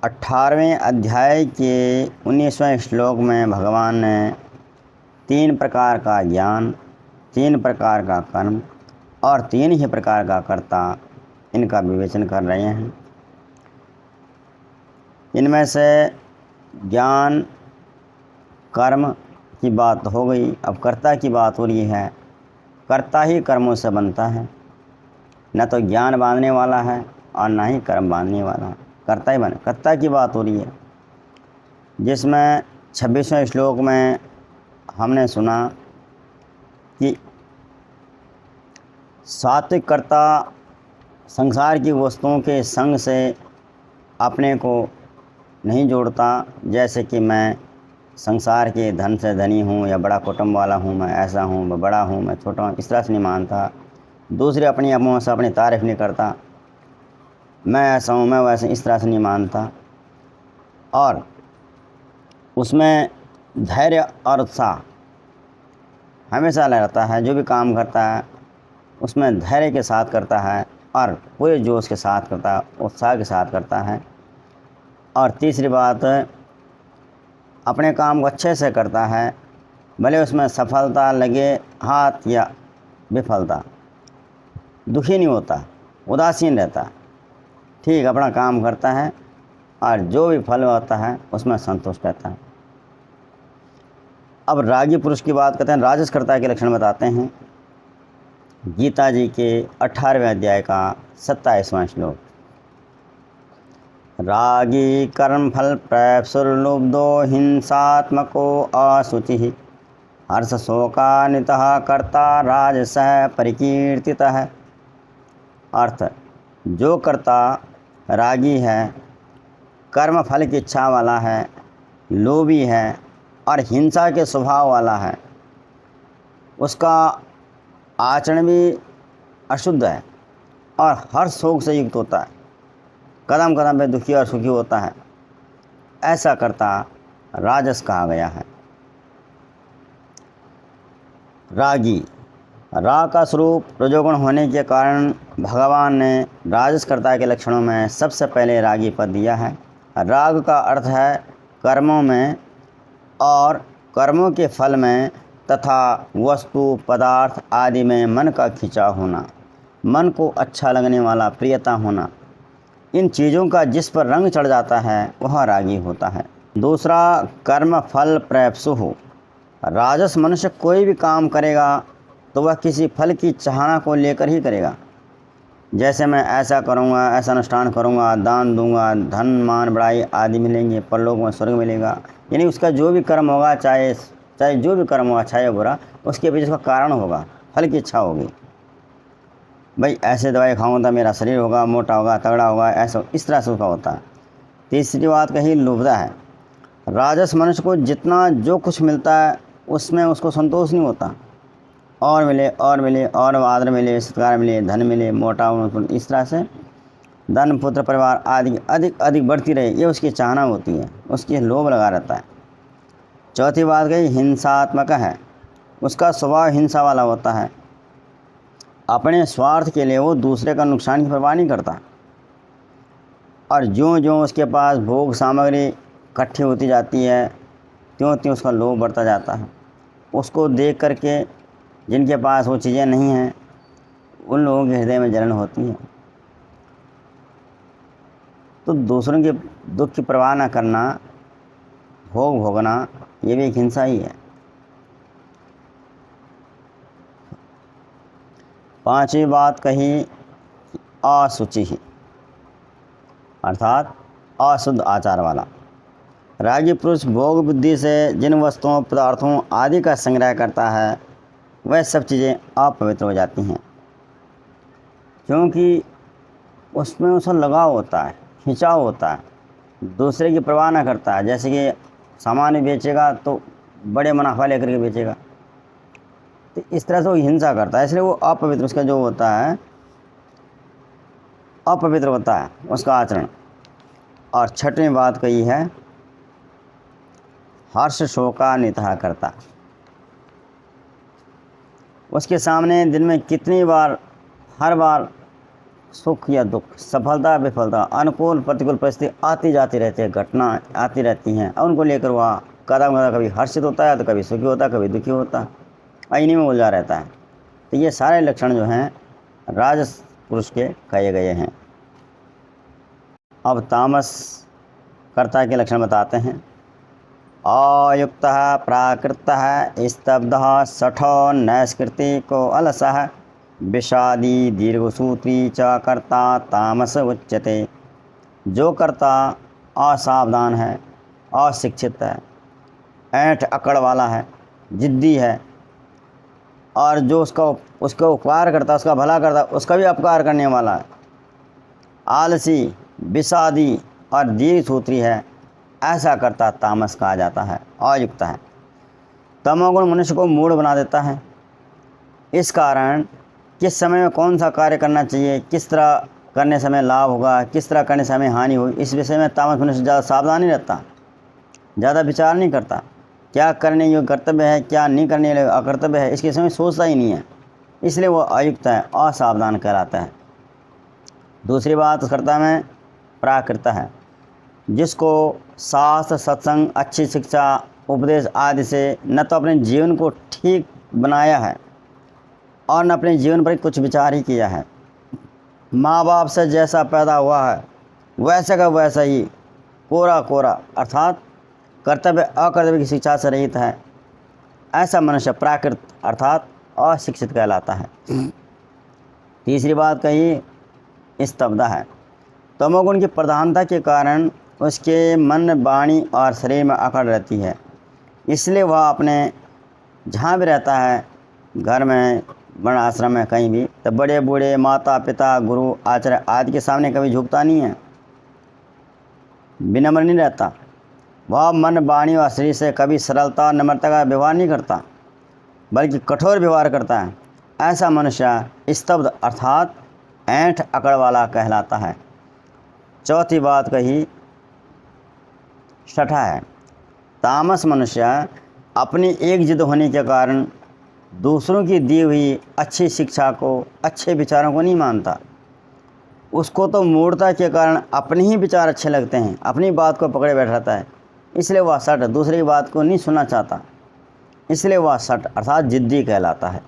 18वें अध्याय के 19वें श्लोक में भगवान ने 3 प्रकार का ज्ञान, 3 प्रकार का कर्म और 3 ही प्रकार का कर्ता, इनका विवेचन कर रहे हैं। इनमें से ज्ञान कर्म की बात हो गई। अब कर्ता की बात हो रही है। कर्ता ही कर्मों से बनता है, न तो ज्ञान बांधने वाला है और न ही कर्म बांधने वाला है, कर्ता ही बने। कर्ता की बात हो रही है, जिसमें 26वें श्लोक में हमने सुना कि सात्विक कर्ता संसार की वस्तुओं के संग से अपने को नहीं जोड़ता। जैसे कि मैं संसार के धन से धनी हूँ या बड़ा कुटुंब वाला हूँ, मैं ऐसा हूँ, मैं बड़ा हूँ, मैं छोटा हूँ, इस तरह से नहीं मानता। दूसरे अपनी अपनों से अपनी तारीफ नहीं करता, मैं ऐसा हूँ, मैं वैसे, इस तरह से नहीं मानता। और उसमें धैर्य और उत्साह हमेशा रहता है। जो भी काम करता है उसमें धैर्य के साथ करता है और पूरे जोश के साथ करता है, उत्साह के साथ करता है। और तीसरी बात, अपने काम को अच्छे से करता है, भले उसमें सफलता लगे हाथ या विफलता, दुखी नहीं होता, उदासीन रहता, ठीक अपना काम करता है और जो भी फल होता है उसमें संतुष्ट रहता है। अब रागी पुरुष की बात करते हैं, राजस कर्ता के लक्षण बताते हैं। गीता जी के 18वें अध्याय का 27वां श्लोक। रागी कर्म फल प्रैप्सुर्लुब्धो हिंसात्मको अशुचि हर्ष शोकान्वितः कर्ता राजसः परिकीर्तितः। अर्थ, जो कर्ता रागी है, कर्म फल की इच्छा वाला है, लोभी है और हिंसा के स्वभाव वाला है, उसका आचरण भी अशुद्ध है और हर शोक से युक्त होता है, कदम कदम पे दुखी और सुखी होता है, ऐसा कर्ता राजस कहा गया है। रागी, राग का स्वरूप रजोगुण होने के कारण भगवान ने राजस कर्ता के लक्षणों में सबसे पहले रागी पद दिया है। राग का अर्थ है कर्मों में और कर्मों के फल में तथा वस्तु पदार्थ आदि में मन का खिंचाव होना, मन को अच्छा लगने वाला, प्रियता होना। इन चीज़ों का जिस पर रंग चढ़ जाता है वह रागी होता है। दूसरा, कर्म फल प्रैप्सुः। राजस मनुष्य कोई भी काम करेगा तो वह किसी फल की चाहना को लेकर ही करेगा। जैसे मैं ऐसा करूँगा, ऐसा अनुष्ठान करूँगा, दान दूंगा, धन मान बड़ाई आदि मिलेंगे, परलोक में स्वर्ग मिलेगा। यानी उसका जो भी कर्म होगा, चाहे जो भी कर्म होगा, अच्छा या बुरा, उसके पीछे उसका कारण होगा, फल की इच्छा होगी। भाई ऐसे दवाई खाऊंगा तो मेरा शरीर होगा, मोटा होगा, तगड़ा होगा, ऐसा इस तरह से उसका होता है। तीसरी बात कही लुब्धा है। राजस मनुष्य को जितना जो कुछ मिलता है उसमें उसको संतोष नहीं होता, और मिले और मिले और आदर मिले, सत्कार मिले, धन मिले, मोटा, इस तरह से धन पुत्र परिवार आदि अधिक अधिक बढ़ती रहे, ये उसकी चाहना होती है, उसकी लोभ लगा रहता है। चौथी बात गई हिंसात्मक है। उसका स्वभाव हिंसा वाला होता है। अपने स्वार्थ के लिए वो दूसरे का नुकसान की परवाह नहीं करता, और ज्यों ज्यों उसके पास भोग सामग्री इकट्ठी होती जाती है त्यों त्यों उसका लोभ बढ़ता जाता है। उसको देख करके जिनके पास वो चीज़ें नहीं हैं उन लोगों के हृदय में जलन होती है। तो दूसरों के दुख की परवाह न करना, भोग भोगना, ये भी एक हिंसा ही है। पांचवी बात कही अशुचि, अर्थात अशुद्ध आचार वाला। रागी पुरुष भोग बुद्धि से जिन वस्तुओं, पदार्थों आदि का संग्रह करता है वह सब चीज़ें अपवित्र हो जाती हैं, क्योंकि उसमें उसका लगाव होता है, खिंचाव होता है, दूसरे की परवाह ना करता है। जैसे कि सामान बेचेगा तो बड़े मुनाफा लेकर के बेचेगा, तो इस तरह से वो हिंसा करता है, इसलिए वो अपवित्र, उसका जो होता है अपवित्र होता है उसका आचरण। और छठवीं बात कही है हर्ष शोकान्वितः करता। उसके सामने दिन में कितनी बार, हर बार सुख या दुख, सफलता विफलता, अनुकूल प्रतिकूल परिस्थिति आती जाती रहती है, घटना आती रहती हैं, और उनको लेकर वह कदम कदम कभी हर्षित होता है तो कभी सुखी होता है, कभी दुखी होता है, इन्हीं में उलझा रहता है। तो ये सारे लक्षण जो हैं राजस पुरुष के कहे गए हैं। अब तामस कर्ता के लक्षण बताते हैं। अयुक्तः प्राकृतः स्तब्धः शठो नैष्कृतिको अलसः विषादी दीर्घसूत्री च कर्ता तामस उच्यते। जो कर्ता असावधान है, अशिक्षित है, ऐंठ अकड़ वाला है, जिद्दी है, और जो उसका उपकार करता, उसका भला करता, उसका भी अपकार करने वाला है, आलसी, विषादी और दीर्घसूत्री है, ऐसा करता तामस कहा जाता है, अयुक्त है। तमोगुण मनुष्य को मूढ़ बना देता है। इस कारण किस समय में कौन सा कार्य करना चाहिए, किस तरह करने समय लाभ होगा, किस तरह करने समय हानि होगी, इस विषय में तामस मनुष्य ज़्यादा सावधान नहीं रहता, ज़्यादा विचार नहीं करता। क्या करने योग्य कर्तव्य है, क्या नहीं करने योग्य अकर्तव्य है, इसके समय सोचता ही नहीं है, इसलिए वो अयुक्त है, असावधान कहलाता है। दूसरी बात कर्ता में प्राकृत है, जिसको शास्त्र, सत्संग, अच्छी शिक्षा, उपदेश आदि से न तो अपने जीवन को ठीक बनाया है और न अपने जीवन पर कुछ विचार ही किया है। माँ बाप से जैसा पैदा हुआ है वैसे का वैसा ही कोरा कोरा, अर्थात कर्तव्य अकर्तव्य की शिक्षा से रहित है, ऐसा मनुष्य प्राकृत अर्थात अशिक्षित कहलाता है। तीसरी बात कही स्तब्ध है। तमोगुण की प्रधानता के कारण उसके मन, वाणी और शरीर में अकड़ रहती है, इसलिए वह अपने जहाँ भी रहता है, घर में, वर्ण आश्रम में, कहीं भी, तो बड़े बूढ़े, माता पिता, गुरु, आचार्य आदि के सामने कभी झुकता नहीं है, विनम्र नहीं रहता। वह मन, वाणी और शरीर से कभी सरलता, नम्रता का व्यवहार नहीं करता, बल्कि कठोर व्यवहार करता है। ऐसा मनुष्य स्तब्ध अर्थात ऐंठ अकड़ वाला कहलाता है। चौथी बात कही छठा है। तामस मनुष्य अपनी एक जिद होने के कारण दूसरों की दी हुई अच्छी शिक्षा को, अच्छे विचारों को नहीं मानता। उसको तो मूढ़ता के कारण अपने ही विचार अच्छे लगते हैं, अपनी बात को पकड़े बैठ रहता है, इसलिए वह सट, दूसरे की बात को नहीं सुनना चाहता, इसलिए वह सट अर्थात जिद्दी कहलाता है।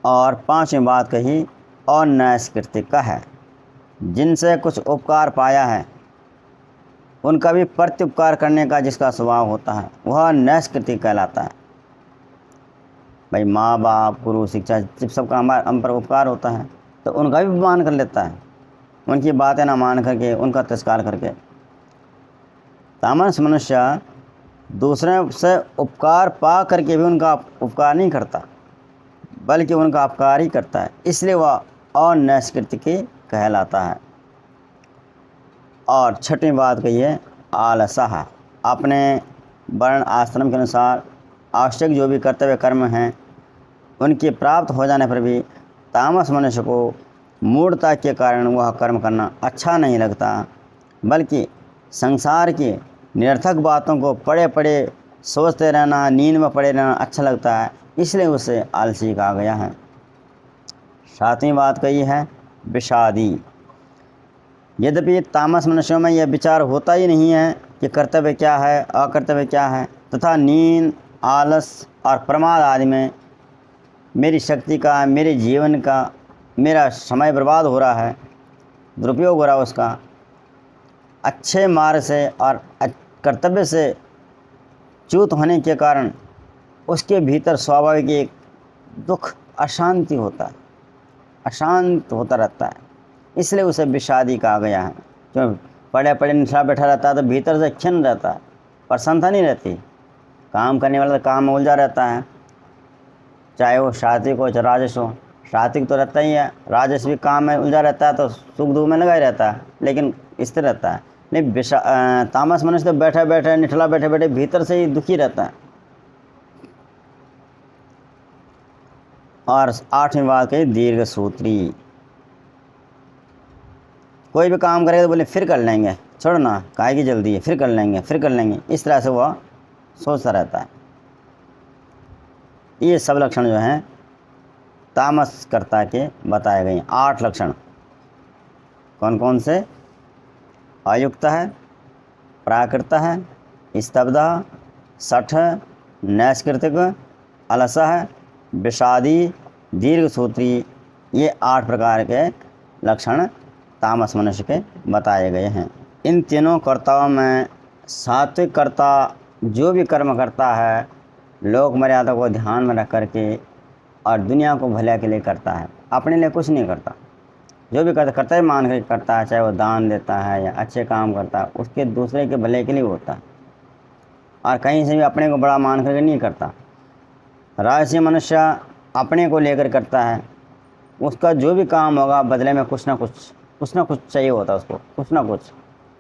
और पांचवी बात कही अनैष्कृतिक है, जिनसे कुछ उपकार पाया है उनका भी प्रत्युपकार करने का जिसका स्वभाव होता है वह नैष्कृतिक कहलाता है। भाई माँ बाप, गुरु, शिक्षा, जब सबका हम पर उपकार होता है तो उनका भी मान कर लेता है, उनकी बातें ना मान करके, उनका तिरस्कार करके। तामस मनुष्य दूसरे से उपकार पा करके भी उनका उपकार नहीं करता, बल्कि उनका अपकार ही करता है, इसलिए वह अनैष्कृतिक कहलाता है। और छठी बात कहिए आलसा, अपने वर्ण आश्रम के अनुसार आवश्यक जो भी कर्तव्य कर्म हैं उनके प्राप्त हो जाने पर भी तामस मनुष्य को मूढ़ता के कारण वह कर्म करना अच्छा नहीं लगता, बल्कि संसार की निरर्थक बातों को पड़े पड़े सोचते रहना, नींद में पड़े रहना अच्छा लगता है, इसलिए उसे आलसी कहा गया है। सातवीं बात कही है विषादी। यद्यपि तामस मनुष्यों में यह विचार होता ही नहीं है कि कर्तव्य क्या है, अकर्तव्य क्या है, तथा नींद, आलस और प्रमाद आदि में मेरी शक्ति का, मेरे जीवन का, मेरा समय बर्बाद हो रहा है, दुरुपयोग हो रहा है उसका, अच्छे मार्ग से और कर्तव्य से च्युत होने के कारण उसके भीतर स्वाभाविक एक दुख, अशांति होता है, अशांत होता रहता है, इसलिए उसे विषादी कहा गया है। क्यों? पढ़े पढ़े निशा बैठा रहता है तो भीतर से खिन्न रहता है, प्रसन्नता नहीं रहती, काम करने वाला तो काम में उलझा रहता है, चाहे वो सात्विक हो चाहे राजस हो। सात्विक तो रहता ही है, राजस भी काम में उलझा रहता है तो सुख दुख में लगा ही रहता है, लेकिन स्थिर रहता है। नहीं, तामस मनुष्य तो बैठे बैठे, निठला बैठे बैठे भीतर से ही दुखी रहता है। और आठवीं बात कही दीर्घ सूत्री। कोई भी काम करेगा तो बोले फिर कर लेंगे, छोड़ो ना, काहे की जल्दी है, फिर कर लेंगे, फिर कर लेंगे, इस तरह से वह सोचता रहता है। ये सब लक्षण जो हैं तामसकर्ता के बताए गए हैं 8 लक्षण। कौन कौन से? अयुक्त है, प्राकृत है, स्तब्ध, सठ, नैष्कृतिक, अलस है, विषादी, दीर्घसूत्री। ये 8 प्रकार के लक्षण तामस मनुष्य के बताए गए हैं। इन तीनों कर्ताओं में सात्विक कर्ता जो भी कर्म करता है लोक मर्यादा को ध्यान में रख करके और दुनिया को भले के लिए करता है, अपने लिए कुछ नहीं करता। जो भी करता है मान कर करता है, चाहे वो दान देता है या अच्छे काम करता है, उसके दूसरे के भले के लिए होता है और कहीं से भी अपने को बड़ा मान करके नहीं करता। राजसी मनुष्य अपने को लेकर करता है, उसका जो भी काम होगा बदले में कुछ ना कुछ चाहिए होता है उसको, कुछ ना कुछ।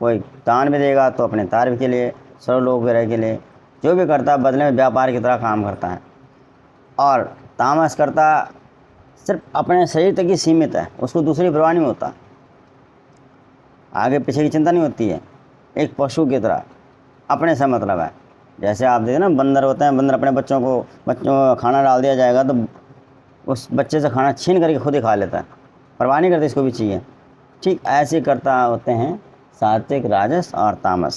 कोई दान भी देगा तो अपने तारीफ के लिए, सर्व लोग वगैरह के लिए, जो भी करता है बदले में व्यापार की तरह काम करता है। और तामस करता सिर्फ अपने शरीर तक ही सीमित है, उसको दूसरी परवाह नहीं होता, आगे पीछे की चिंता नहीं होती है। एक पशु की तरह अपने से मतलब है। जैसे आप देखिए ना, बंदर होते हैं, बंदर अपने बच्चों को खाना डाल दिया जाएगा तो उस बच्चे से खाना छीन करके खुद ही खा लेता है, परवाह नहीं करते इसको भी चाहिए। ठीक ऐसे करता होते हैं सात्विक, राजस और तामस।